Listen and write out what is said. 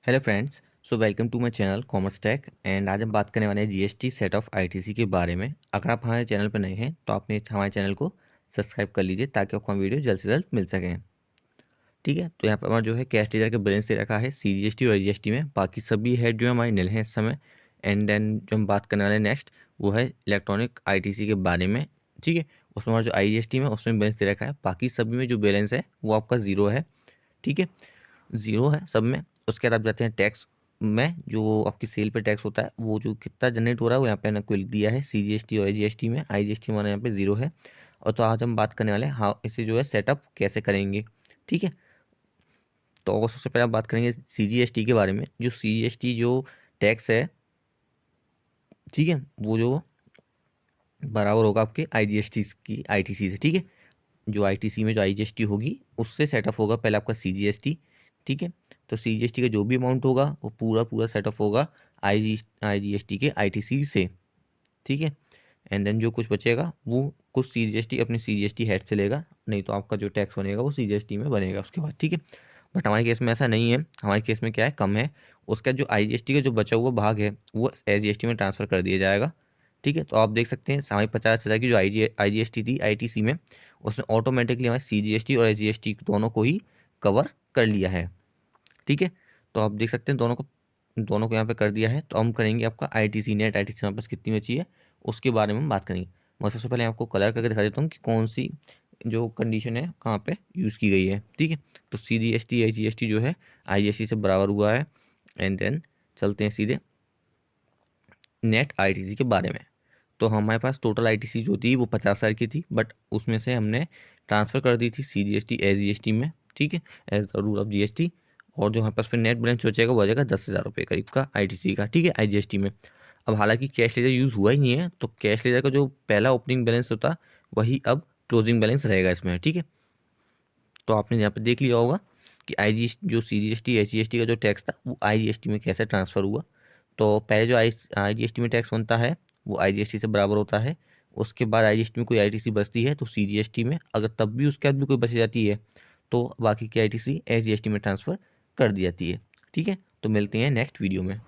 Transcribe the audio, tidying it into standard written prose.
Hello friends. So welcome to my channel commerce tech and आज हम बात करने वाले हैं जीएसटी सेट ऑफ आईटीसी के बारे में। अगर आप हमारे चैनल पर नए हैं तो आपने हमारे चैनल को सब्सक्राइब कर लीजिए ताकि आपको वीडियो जल्द से जल्द मिल सकें। ठीक है, तो यहाँ पर हमारा जो है कैश लीडर का बैलेंस दे रखा है सीजीएसटी और जीएसटी में। बाकी सभी हेड जो है हमारे निल हैं इस समय। एंड देन जो हम बात करने वाले नेक्स्ट वो है इलेक्ट्रॉनिक आईटीसी के बारे में। ठीक है, उसमें हमारा जो आईजीएसटी में उसमें बैलेंस दे रखा है, बाकी सभी में जो बैलेंस है वो आपका ज़ीरो है। ठीक है, ज़ीरो है सब में। उसके बाद आप जाते हैं टैक्स में, जो आपकी सेल पे टैक्स होता है वो जो कितना जनरेट हो रहा है वो यहाँ पे आपको लिख दिया है सीजीएसटी और आईजीएसटी में। आईजीएसटी हमारा यहाँ पे ज़ीरो है। और तो आज हम बात करने वाले हैं हाँ इसे जो है सेटअप कैसे करेंगे। ठीक है, तो सबसे पहले आप बात करेंगे सीजीएसटी के बारे में। जो सीजीएसटी जो टैक्स है, ठीक है, वो जो बराबर होगा आपके आईजीएसटी की आईटीसी से। ठीक है, जो आईटीसी में जो आईजीएसटी होगी उससे सेटअप होगा पहले आपका सीजीएसटी। ठीक है, तो सीजीएसटी का जो भी अमाउंट होगा वो पूरा पूरा सेटअप होगा आईजीएसटी के आईटीसी से। ठीक है, एंड देन जो कुछ बचेगा वो कुछ सीजीएसटी अपनी सीजीएसटी हेड से लेगा, नहीं तो आपका जो टैक्स बनेगा वो सीजीएसटी में बनेगा उसके बाद। ठीक है, बट हमारे केस में ऐसा नहीं है। हमारे केस में क्या है, कम है। उसका जो आईजीएसटी का जो बचा हुआ भाग है वो एसजीएसटी में ट्रांसफ़र कर दिया जाएगा। ठीक है, तो आप देख सकते हैं हमारी 50,000 की जो आईजीएसटी थी आईटीसी में, उसने ऑटोमेटिकली हमारे सीजीएसटी और एसजीएसटी दोनों को ही कवर कर लिया है। ठीक है, तो आप देख सकते हैं दोनों को यहाँ पे कर दिया है। तो हम करेंगे आपका आईटीसी नेट। आईटीसी हमारे पास कितनी बची है उसके बारे में हम बात करेंगे। मैं सबसे पहले आपको कलर करके दिखा देता हूँ कि कौन सी जो कंडीशन है कहाँ पे यूज़ की गई है। ठीक है, तो सीजीएसटी आईजीएसटी जो है आईजीएसटी से बराबर हुआ है। एंड देन चलते हैं सीधे नेट आईटीसी के बारे में। तो हमारे पास टोटल आईटीसी जो थी वो 50,000 की थी, बट उसमें से हमने ट्रांसफ़र कर दी थी सीजीएसटी एसजीएसटी में। ठीक है, as the rule of GST. और जो हमारे पास फिर नेट बैलेंस बचेगा वो आ जाएगा 10,000 रुपये करीब का आईटीसी का। ठीक है, आईजीएसटी में। अब हालांकि कैश लेजर यूज़ हुआ ही नहीं है, तो कैश लेजर का जो पहला ओपनिंग बैलेंस होता वही अब क्लोजिंग बैलेंस रहेगा इसमें। ठीक है, तो आपने यहाँ पे देख लिया होगा कि आई जो सीजीएसटी एसजीएसटी का जो टैक्स था वो आईजीएसटी में कैसे ट्रांसफ़र हुआ। तो पहले जो आईजीएसटी में टैक्स बनता है वो आईजीएसटी से बराबर होता है। उसके बाद आईजीएसटी में कोई आईटीसी बचती है तो सीजीएसटी में, अगर तब भी उसके बाद भी कोई बच जाती है तो बाकी की आईटीसी एसजीएसटी में ट्रांसफ़र कर दी जाती है। ठीक है, तो मिलते हैं नेक्स्ट वीडियो में।